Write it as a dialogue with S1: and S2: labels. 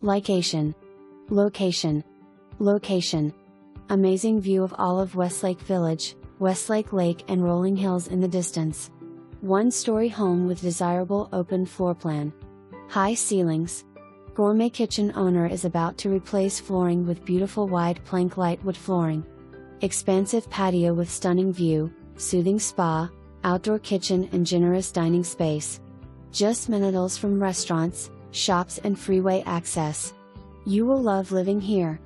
S1: Lication. Location. Location. Amazing view of all of Westlake Village, Westlake Lake and rolling hills in the distance. One-story home with desirable open floor plan. High ceilings. Gourmet kitchen owner is about to replace flooring with beautiful wide plank lightwood flooring. Expansive patio with stunning view, soothing spa, outdoor kitchen and generous dining space. Just minutels from restaurants, shops and freeway access. You will love living here.